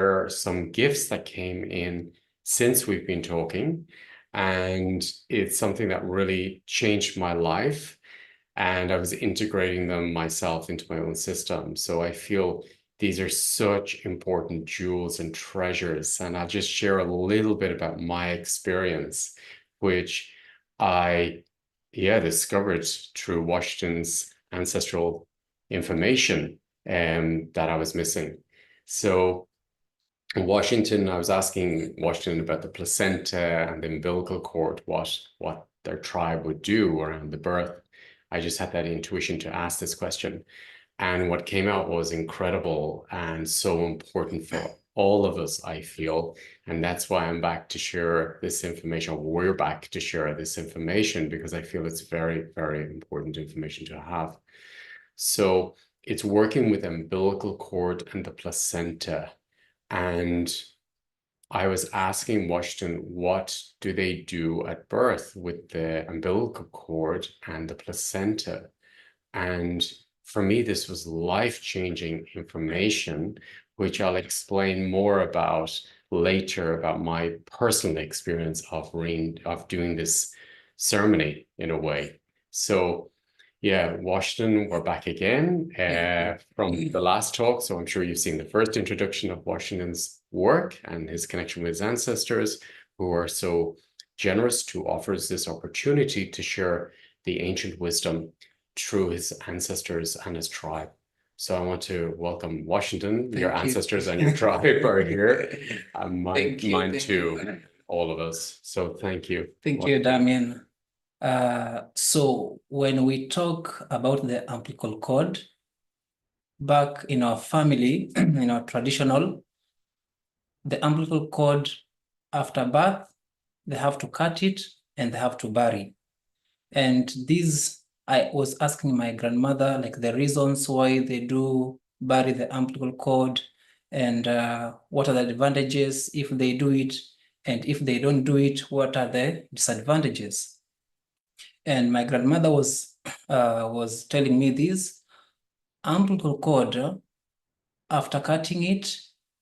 share some gifts that came in since we've been talking. And it's something that really changed my life. And I was integrating them myself into my own system. So I feel these are such important jewels and treasures. And I'll just share a little bit about my experience, which I, discovered through Washington's ancestral information that I was missing. So in Washington, I was asking Washington about the placenta and the umbilical cord, what their tribe would do around the birth. I just had that intuition to ask this question. And what came out was incredible and so important for all of us, I feel. And that's why I'm back to share this information. We're back to share this information because I feel it's very, very important information to have. So it's working with umbilical cord and the placenta. And I was asking Washington, what do they do at birth with the umbilical cord and the placenta? And for me, this was life-changing information, which I'll explain more about later about my personal experience of doing this ceremony in a way. So yeah, Washington, we're back again from the last talk. So I'm sure you've seen the first introduction of Washington's work and his connection with his ancestors, who are so generous to offer us this opportunity to share the ancient wisdom through his ancestors and his tribe. So I want to welcome Washington. Your ancestors and your tribe are here. Mine too, all of us. So thank you. Thank you, Damien. So when we talk about the umbilical cord, back in our family, in our traditional, the umbilical cord, after birth, they have to cut it and they have to bury. And these, I was asking my grandmother, like the reasons why they do bury the umbilical cord and what are the advantages if they do it, and if they don't do it, what are the disadvantages? And my grandmother was telling me this umbilical cord, after cutting it,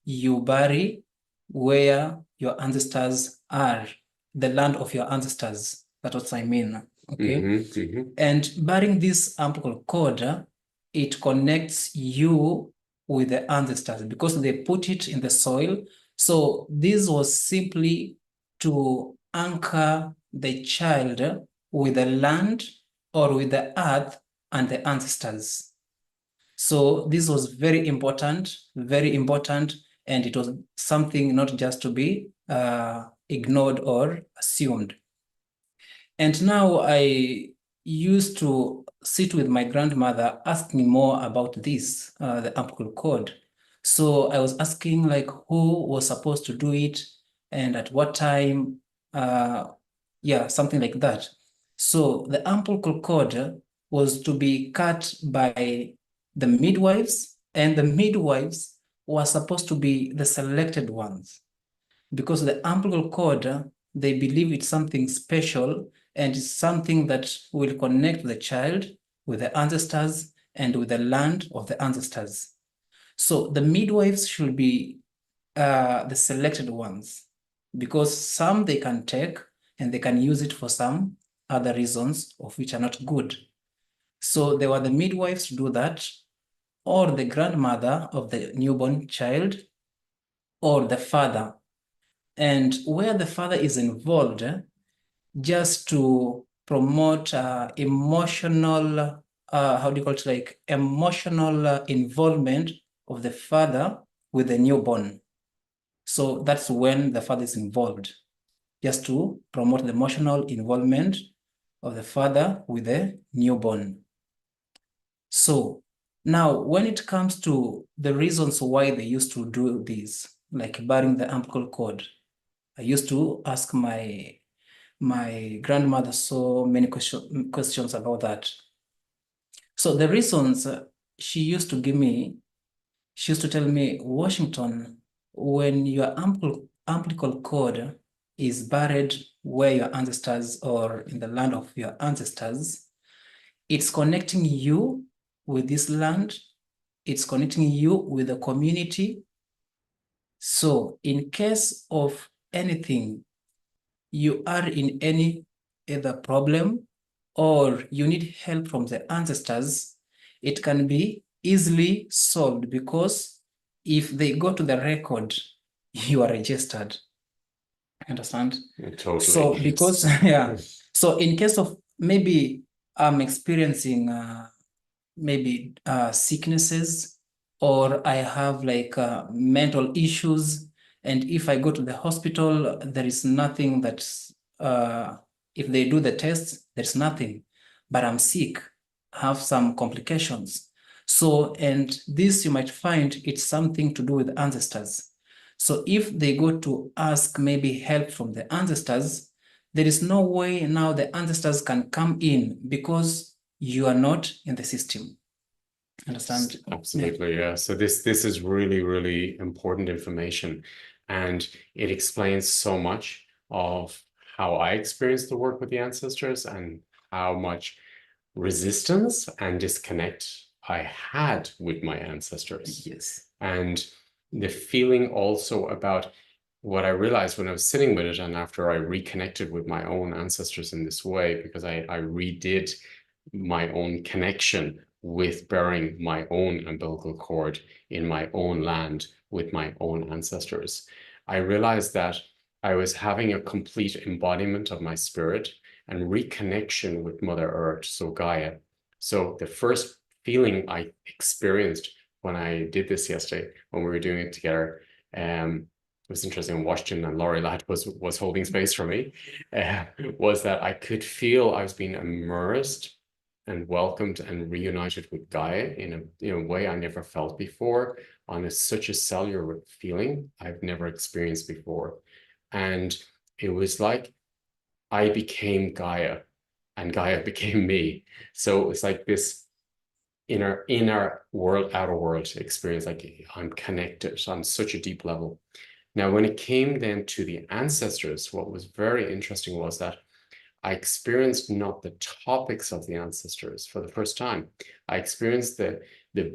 you bury where your ancestors are, the land of your ancestors. That's what I mean. Okay. And burying this umbilical cord, it connects you with the ancestors because they put it in the soil. So this was simply to anchor the child with the land or with the earth and the ancestors. So this was very important, and it was something not just to be ignored or assumed. And now I used to sit with my grandmother asking more about this, the umbilical cord. So I was asking like who was supposed to do it and at what time, something like that. So the umbilical cord was to be cut by the midwives, and the midwives were supposed to be the selected ones because the umbilical cord, they believe it's something special and it's something that will connect the child with the ancestors and with the land of the ancestors. So the midwives should be the selected ones because some they can take and they can use it for some other reasons of which are not good. So there were the midwives to do that, or the grandmother of the newborn child, or the father. And where the father is involved, just to promote emotional, emotional involvement of the father with the newborn. So that's when the father is involved, just to promote the emotional involvement of the father with the newborn. So now when it comes to the reasons why they used to do this, like burying the umbilical cord, I used to ask my grandmother so many questions about that. So the reasons she used to give me, she used to tell me, Washington, when your umbilical cord is buried where your ancestors or in the land of your ancestors, it's connecting you with this land, it's connecting you with the community, So in case of anything, you are in any either problem or you need help from the ancestors, it can be easily solved because if they go to the record, you are registered. Understand? Totally. So Yes. because yeah, so in case of maybe I'm experiencing maybe sicknesses, or I have like mental issues. And if I go to the hospital, there is nothing that's, if they do the tests, there's nothing, but I'm sick, have some complications. So, and this you might find it's something to do with ancestors. So if they go to ask maybe help from the ancestors, there is no way now the ancestors can come in because you are not in the system. Understand? Yeah. Absolutely, yeah. So this is really, really important information, and it explains so much of how I experienced the work with the ancestors and how much resistance and disconnect I had with my ancestors. Yes. And the feeling also about what I realized when I was sitting with it and after I reconnected with my own ancestors in this way, because I redid my own connection with bearing my own umbilical cord in my own land with my own ancestors. I realized that I was having a complete embodiment of my spirit and reconnection with Mother Earth, so Gaia. So the first feeling I experienced when I did this yesterday, when we were doing it together, it was interesting. Washington and Laurie Ladd was holding space for me. Uh, was that I could feel I was being immersed and welcomed and reunited with Gaia in a way I never felt before, on such a cellular feeling I've never experienced before. And it was like I became Gaia and Gaia became me. So it was like this inner world, outer world experience, like I'm connected on such a deep level. Now, when it came then to the ancestors, what was very interesting was that I experienced not the topics of the ancestors for the first time. I experienced the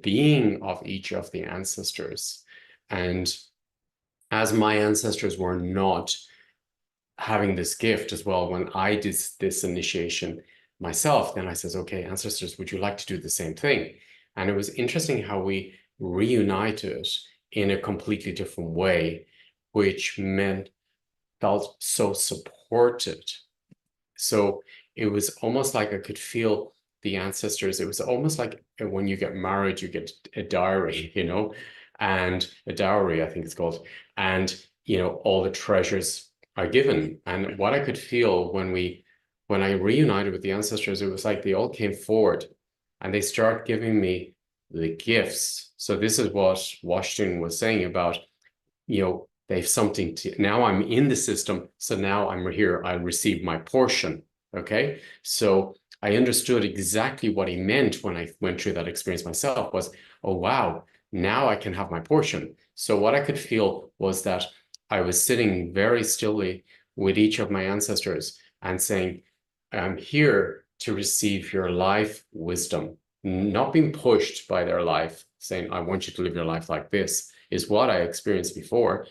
being of each of the ancestors. And as my ancestors were not having this gift as well, when I did this initiation myself, then I says, okay, ancestors, would you like to do the same thing? And it was interesting how we reunited in a completely different way, which meant felt so supported. So it was almost like I could feel the ancestors. It was almost like when you get married, you get a diary, and a dowry, I think it's called. And, all the treasures are given. And what I could feel when I reunited with the ancestors, it was like they all came forward and they start giving me the gifts. So this is what Washington was saying about, they've something to, now I'm in the system. So now I'm here, I receive my portion. Okay. So I understood exactly what he meant when I went through that experience myself was, oh, wow, now I can have my portion. So what I could feel was that I was sitting very stilly with each of my ancestors and saying, I'm here to receive your life wisdom, not being pushed by their life, saying, I want you to live your life like this, is what I experienced before.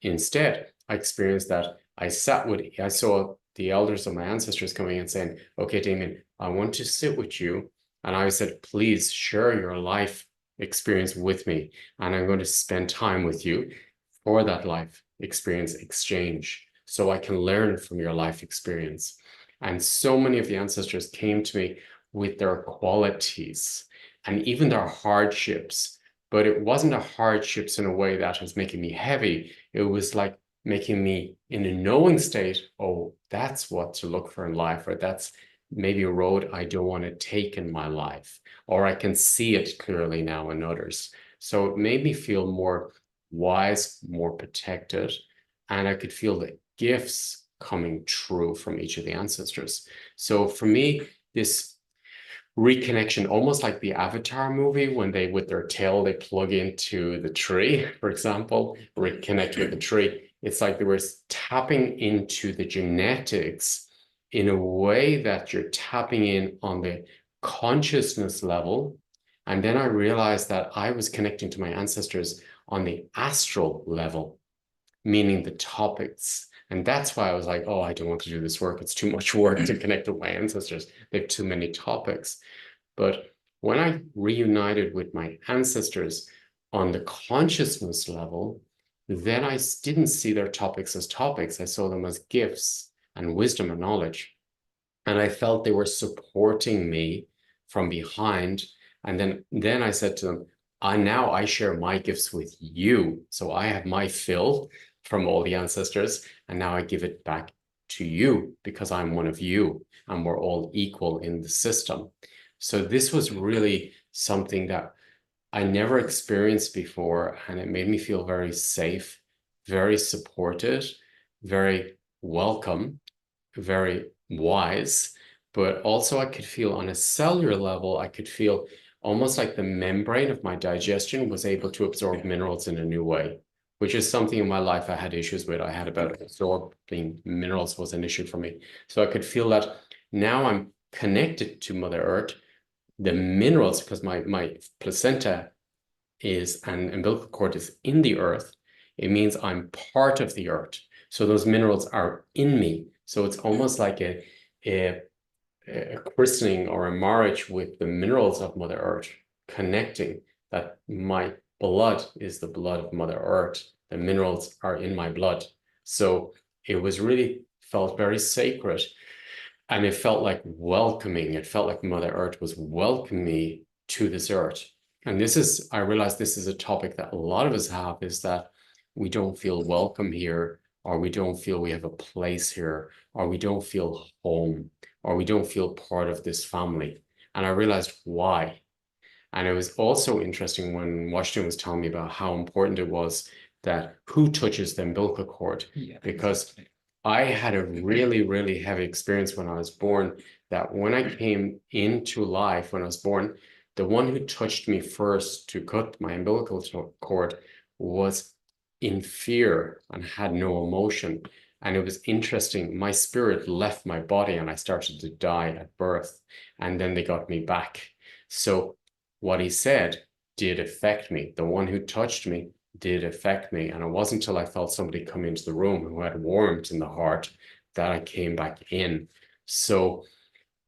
Instead, I experienced that I saw the elders of my ancestors coming and saying, okay, Damien, I want to sit with you. And I said, please share your life experience with me. And I'm going to spend time with you for that life experience exchange so I can learn from your life experience. And so many of the ancestors came to me with their qualities and even their hardships. But it wasn't a hardships in a way that was making me heavy. It was like making me in a knowing state, oh, that's what to look for in life, or that's maybe a road I don't want to take in my life, or I can see it clearly now in others. So it made me feel more wise, more protected, and I could feel the gifts coming true from each of the ancestors. So for me, this reconnection, almost like the Avatar movie, when they, with their tail, they plug into the tree, for example, reconnect with the tree. It's like they were tapping into the genetics in a way that you're tapping in on the consciousness level. And then I realized that I was connecting to my ancestors on the astral level. meaning the topics. And that's why I was like, oh, I don't want to do this work. It's too much work to connect with my ancestors. They have too many topics. But when I reunited with my ancestors on the consciousness level, then I didn't see their topics as topics. I saw them as gifts and wisdom and knowledge. And I felt they were supporting me from behind. And then I said to them, now I share my gifts with you. So I have my fill from all the ancestors, and now I give it back to you because I'm one of you and we're all equal in the system. So this was really something that I never experienced before, and it made me feel very safe, very supported, very welcome, very wise. But also I could feel on a cellular level, I could feel almost like the membrane of my digestion was able to absorb minerals in a new way, which is something in my life I had issues with. I had about absorbing minerals was an issue for me. So I could feel that now I'm connected to Mother Earth. The minerals, because my placenta is and umbilical cord is in the earth, it means I'm part of the earth. So those minerals are in me. So it's almost like a christening or a marriage with the minerals of Mother Earth, connecting that my blood is the blood of Mother Earth. The minerals are in my blood. So it was really felt very sacred. And it felt like welcoming. It felt like Mother Earth was welcoming me to this earth. And I realized this is a topic that a lot of us have, is that we don't feel welcome here, or we don't feel we have a place here, or we don't feel home, or we don't feel part of this family. And I realized why. And it was also interesting when Washington was telling me about how important it was that who touches the umbilical cord, because exactly. I had a really, really heavy experience when I was born, that when I came into life, when I was born, the one who touched me first to cut my umbilical cord was in fear and had no emotion. And it was interesting. My spirit left my body and I started to die at birth. And then they got me back. So what he said did affect me. The one who touched me did affect me. And it wasn't until I felt somebody come into the room who had warmth in the heart that I came back in. So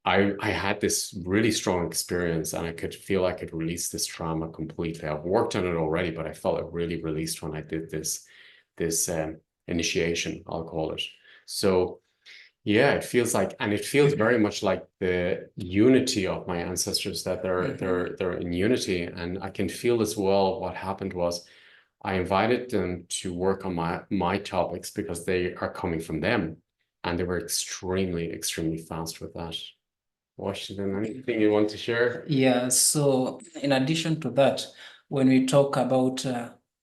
I had this really strong experience, and I could feel I could release this trauma completely. I've worked on it already, but I felt it really released when I did this initiation, I'll call it. So yeah, it feels like, and it feels very much like the unity of my ancestors, that they're in unity. And I can feel as well what happened was I invited them to work on my topics because they are coming from them, and they were extremely fast with that. Washington, anything you want to share? Yeah, so in addition to that, when we talk about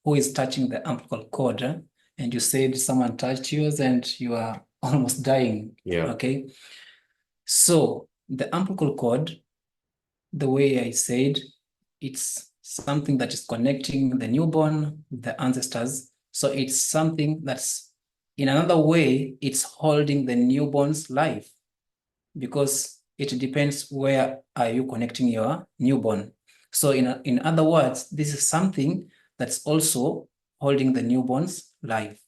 who is touching the umbilical cord, and you said someone touched yours and you are almost dying. Yeah. Okay. So the umbilical cord, the way I said, it's something that is connecting the newborn with the ancestors. So it's something that's, in another way, it's holding the newborn's life, because it depends where are you connecting your newborn. So in other words, this is something that's also holding the newborn's life.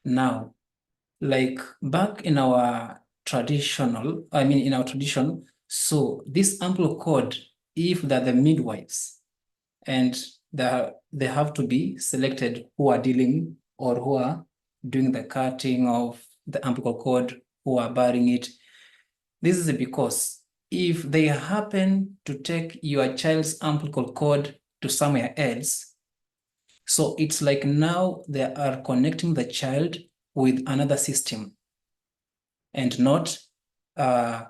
Now, like back in our in our tradition, so this umbilical cord, if they're the midwives, and they have to be selected who are dealing or who are doing the cutting of the umbilical cord, who are burying it. This is because if they happen to take your child's umbilical cord to somewhere else, so it's like now they are connecting the child with another system and not the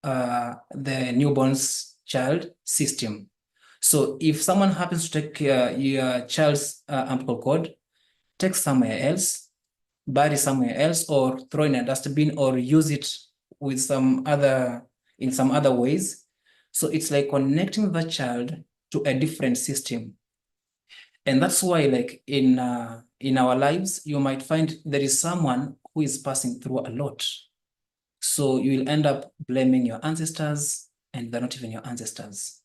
newborn's child system. So if someone happens to take your child's umbilical cord, take somewhere else, bury somewhere else, or throw in a dustbin, or use it with in some other ways. So it's like connecting the child to a different system. And that's why, like in our lives, you might find there is someone who is passing through a lot. So you will end up blaming your ancestors, and they're not even your ancestors.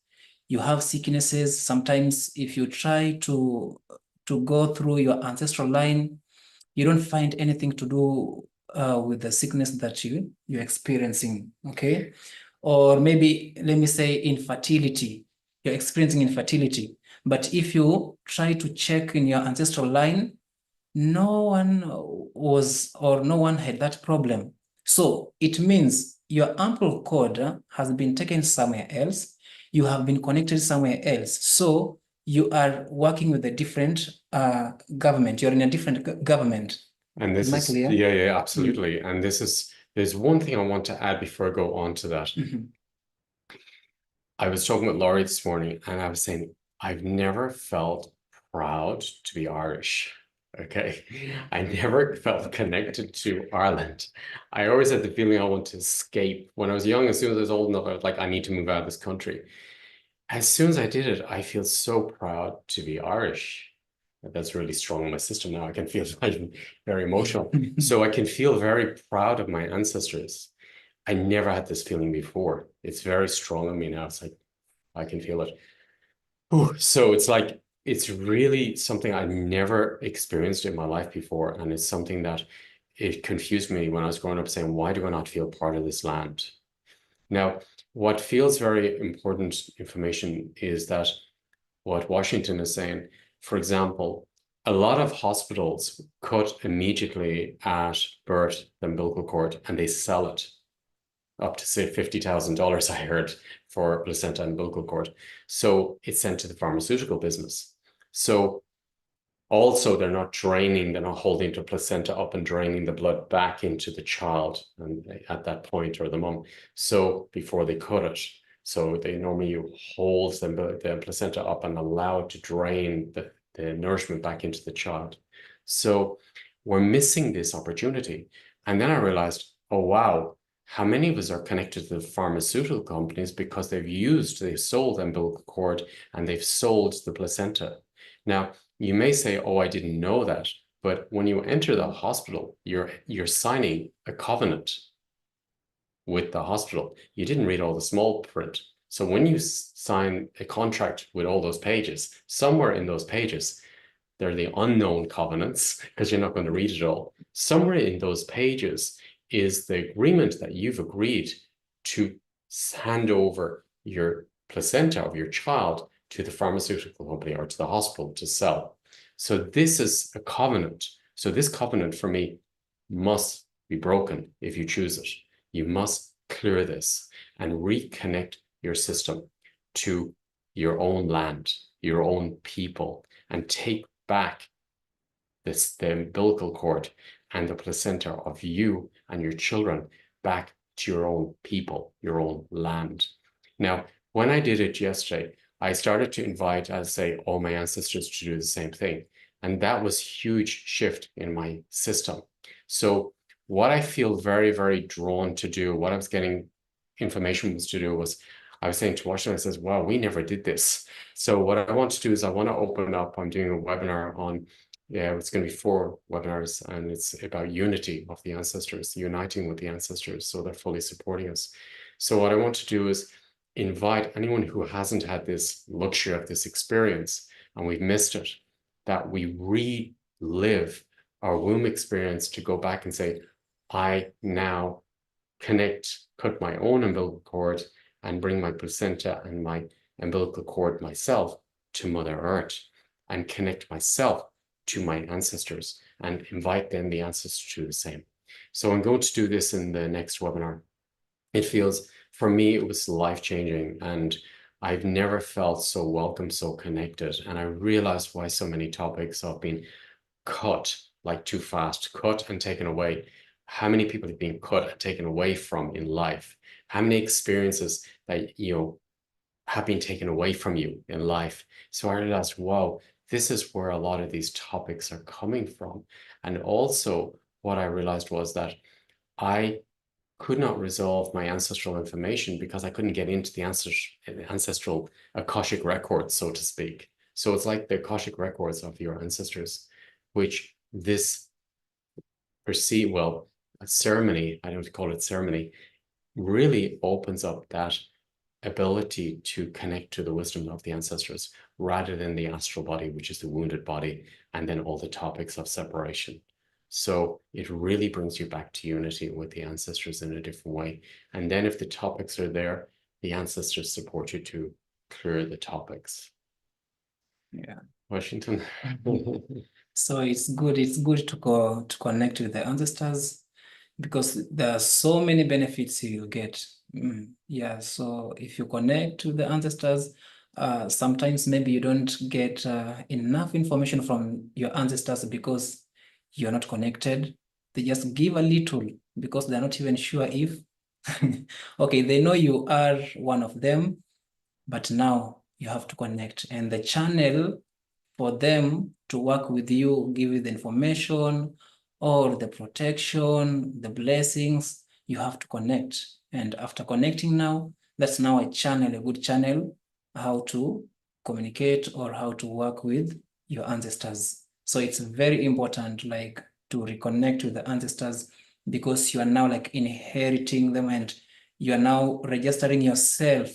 You have sicknesses. Sometimes if you try to to go through your ancestral line, you don't find anything to do with the sickness that you're experiencing, okay? Or maybe, let me say, infertility. You're experiencing infertility. But if you try to check in your ancestral line, no one no one had that problem. So it means your ample cord has been taken somewhere else. You have been connected somewhere else. So you are working with a different government. You're in a different government. And this Am I is, clear? yeah, absolutely. And there's one thing I want to add before I go on to that. I was talking with Laurie this morning and I was saying, I've never felt proud to be Irish. Okay. I never felt connected to Ireland. I always had the feeling I want to escape. When I was young, as soon as I was old enough, I was like, I need to move out of this country. As soon as I did it, I feel so proud to be Irish. That's really strong in my system now. I can feel I'm very emotional. So I can feel very proud of my ancestors. I never had this feeling before. It's very strong in me now. It's like I can feel it. Ooh, so it's like it's really something I never experienced in my life before, and it's something that it confused me when I was growing up, saying, "Why do I not feel part of this land?" Now, what feels very important information is that what Washington is saying, for example, a lot of hospitals cut immediately at birth the umbilical cord and they sell it up to say $50,000, I heard, for placenta and umbilical cord. So it's sent to the pharmaceutical business. So also they're not holding the placenta up and draining the blood back into the child and at that point or the mom. So before they cut it. So they normally hold the placenta up and allow it to drain the nourishment back into the child. So we're missing this opportunity. And then I realized, oh, wow, how many of us are connected to the pharmaceutical companies because they've sold the umbilical cord and they've sold the placenta. Now, you may say, oh, I didn't know that. But when you enter the hospital, you're signing a covenant with the hospital. You didn't read all the small print. So when you sign a contract with all those pages, somewhere in those pages, they're the unknown covenants because you're not going to read it all. Somewhere in those pages is the agreement that you've agreed to hand over your placenta of your child to the pharmaceutical company or to the hospital to sell. So this is a covenant. So this covenant for me must be broken if you choose it. You must clear this and reconnect your system to your own land, your own people, and take back the umbilical cord and the placenta of you and your children back to your own people, your own land. Now, when I did it yesterday, I started to invite, I'll say, all my ancestors to do the same thing. And that was a huge shift in my system. So what I feel very, very drawn to do, what I was getting information was to do was, I was saying to Washington, I says, wow, we never did this. So what I want to do is I want to open up, I'm doing a webinar on, yeah, it's going to be 4 webinars, and it's about unity of the ancestors, uniting with the ancestors, so they're fully supporting us. So what I want to do is invite anyone who hasn't had this luxury of this experience, and we've missed it, that we relive our womb experience to go back and say, I now cut my own umbilical cord and bring my placenta and my umbilical cord myself to Mother Earth and connect myself to my ancestors and invite them, the ancestors, to do the same. So I'm going to do this in the next webinar. It feels, for me, it was life-changing, and I've never felt so welcome, so connected. And I realized why so many topics have been cut like too fast, cut and taken away. How many people have been cut and taken away from in life? How many experiences that have been taken away from you in life? So I realized, wow, this is where a lot of these topics are coming from. And also what I realized was that I could not resolve my ancestral information because I couldn't get into the ancestral Akashic records, so to speak. So it's like the Akashic records of your ancestors, which this a ceremony, I don't call it ceremony, really opens up that ability to connect to the wisdom of the ancestors. rather than the astral body, which is the wounded body, and then all the topics of separation. So it really brings you back to unity with the ancestors in a different way. And then if the topics are there, the ancestors support you to clear the topics. Yeah. Washington. So it's good to connect with the ancestors because there are so many benefits you get. Yeah, so if you connect to the ancestors, sometimes maybe you don't get enough information from your ancestors because you're not connected. They just give a little because they're not even sure if, okay, they know you are one of them, but now you have to connect. And the channel for them to work with you, give you the information or the protection, the blessings, you have to connect. And after connecting now, that's now a channel, a good channel, how to communicate or how to work with your ancestors. So it's very important, like, to reconnect with the ancestors because you are now like inheriting them and you are now registering yourself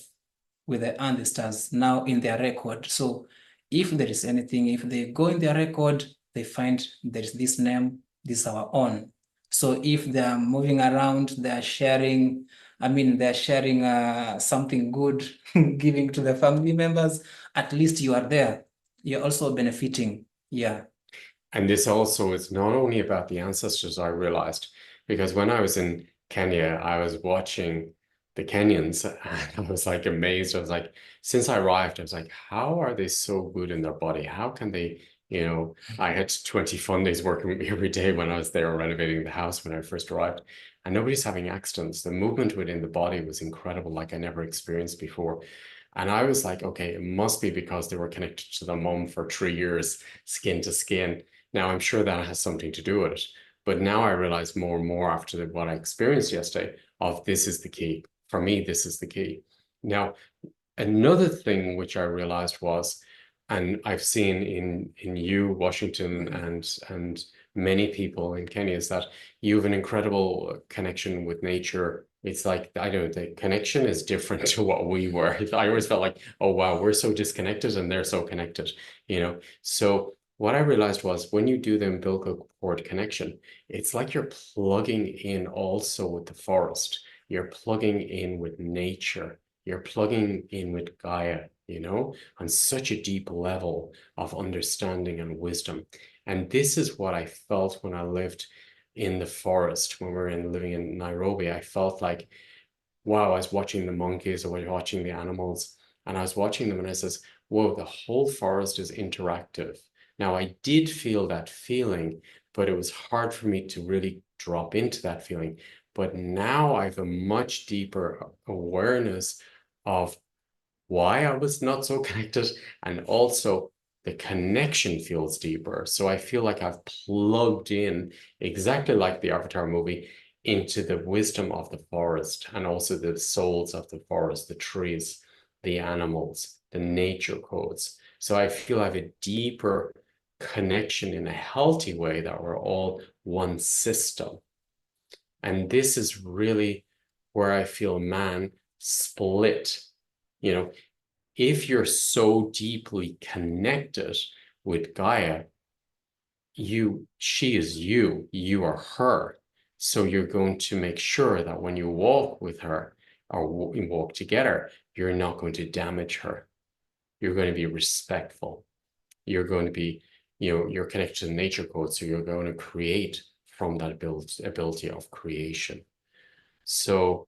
with the ancestors now in their record. So if there is anything, if they go in their record, they find there is this name, this is our own. So if they are moving around, they are sharing, they're sharing something good, giving to the family members, at least you are there. You're also benefiting. Yeah. And this also is not only about the ancestors, I realized, because when I was in Kenya, I was watching the Kenyans and I was like amazed. I was like, since I arrived, I was like, how are they so good in their body? How can they, I had 20 fun days working with me every day when I was there renovating the house when I first arrived, and nobody's having accidents. The movement within the body was incredible, like I never experienced before. And I was like, okay, it must be because they were connected to the mum for 3 years, skin to skin. Now, I'm sure that has something to do with it. But now I realize more and more after what I experienced yesterday of this is the key. For me, this is the key. Now, another thing which I realized was, and I've seen in you, Washington, and many people in Kenya, is that you have an incredible connection with nature. It's like, I don't know, the connection is different to what we were. I always felt like, oh wow, we're so disconnected and they're so connected, So what I realized was when you do the umbilical cord connection, it's like you're plugging in also with the forest. You're plugging in with nature. You're plugging in with Gaia, on such a deep level of understanding and wisdom. And this is what I felt when I lived in the forest, when we were living in Nairobi. I felt like, wow, I was watching the monkeys, I was watching the animals, and I was watching them and I says, whoa, the whole forest is interactive. Now, I did feel that feeling, but it was hard for me to really drop into that feeling. But now I have a much deeper awareness of why I was not so connected, and also the connection feels deeper. So I feel like I've plugged in exactly like the Avatar movie into the wisdom of the forest and also the souls of the forest, the trees, the animals, the nature codes. So I feel I have a deeper connection in a healthy way that we're all one system. And this is really where I feel man split. If you're so deeply connected with Gaia, she is you, you are her. So you're going to make sure that when you walk with her or walk together, you're not going to damage her. You're going to be respectful. You're going to be, you're connected to the nature code. So you're going to create from that ability of creation. So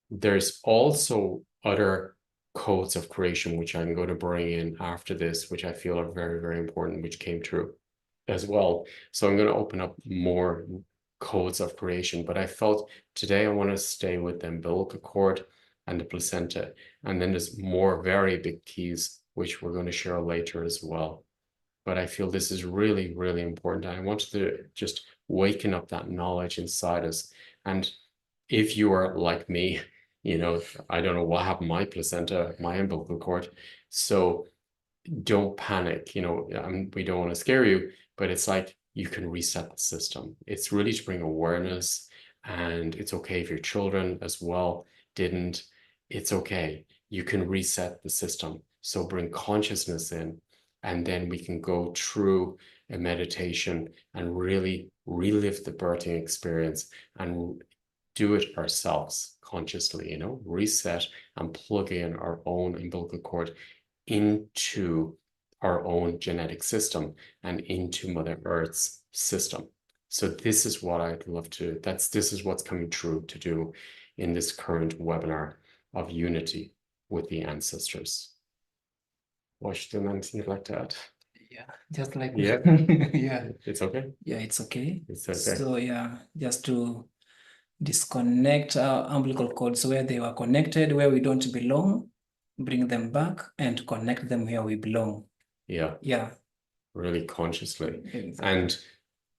there's also other codes of creation, which I'm going to bring in after this, which I feel are very, very important, which came through as well. So I'm going to open up more codes of creation, but I felt today I want to stay with the umbilical cord and the placenta. And then there's more very big keys, which we're going to share later as well. But I feel this is really, really important. I wanted to just waken up that knowledge inside us. And if you are like me, I don't know what happened to my placenta, my umbilical cord. So don't panic. We don't want to scare you, but it's like you can reset the system. It's really to bring awareness, and it's okay if your children as well didn't. It's okay. You can reset the system. So bring consciousness in, and then we can go through a meditation and really relive the birthing experience and do it ourselves consciously, you know, reset and plug in our own umbilical cord into our own genetic system and into Mother Earth's system. So this is what I'd love to, this is what's coming true to do in this current webinar of unity with the ancestors. Washington, anything you'd like to add? Yeah, just like Yeah, yeah, it's okay. yeah, it's okay. It's okay. So yeah, just to disconnect our umbilical cords where they were connected, where we don't belong, bring them back and connect them where we belong. Yeah, Yeah, really consciously. exactly. And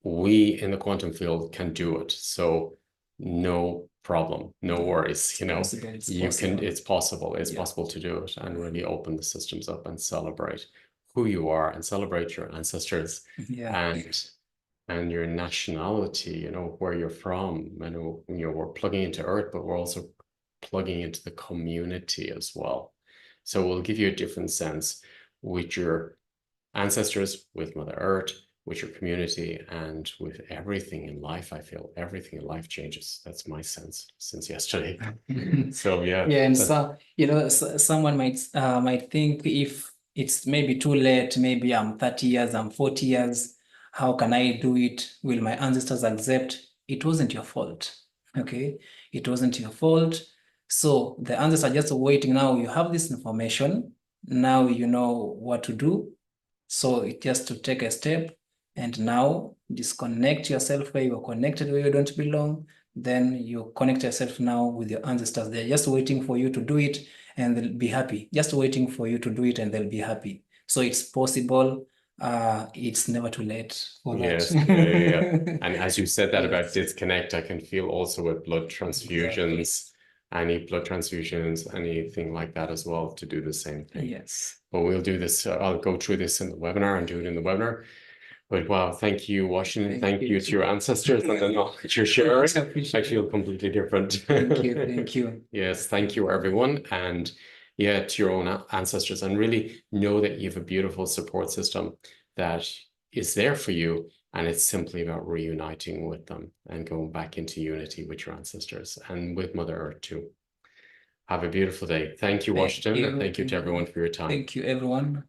we in the quantum field can do it. So no problem, no worries, you know, it's possible. It's possible to do it and really open the systems up and celebrate who you are and celebrate your ancestors and your nationality, you know, where you're from. I know, you know, we're plugging into Earth, but we're also plugging into the community as well. So we'll give you a different sense with your ancestors, with Mother Earth, with your community, and with everything in life. I feel everything in life changes. That's my sense since yesterday. So yeah. Yeah, and so you know, someone might think if it's maybe too late, maybe I'm 30 years, I'm 40 years, how can I do it? Will my ancestors accept? It wasn't your fault. Okay, it wasn't your fault. So the ancestors are just waiting. Now you have this information. Now you know what to do. So it just to take a step and now disconnect yourself where you are connected, where you don't belong. Then you connect yourself now with your ancestors. They're just waiting for you to do it and they'll be happy. Just waiting for you to do it and they'll be happy. So it's possible. It's never too late for that. Yes, yeah. And as you said that about Yes. disconnect, I can feel also with blood transfusions, any blood transfusions, anything like that as well, to do the same thing. Yes. But we'll do this. I'll go through this in the webinar and do it in the webinar. But wow, thank you, Washington. Thank you to your ancestors and the knowledge you're sharing. I feel completely different. Thank you. Thank you. Yes, thank you, everyone. And yeah, to your own ancestors, and really know that you have a beautiful support system that is there for you. And it's simply about reuniting with them and going back into unity with your ancestors and with Mother Earth too. Have a beautiful day. Thank you, Washington, and thank you to everyone for your time. Thank you, everyone.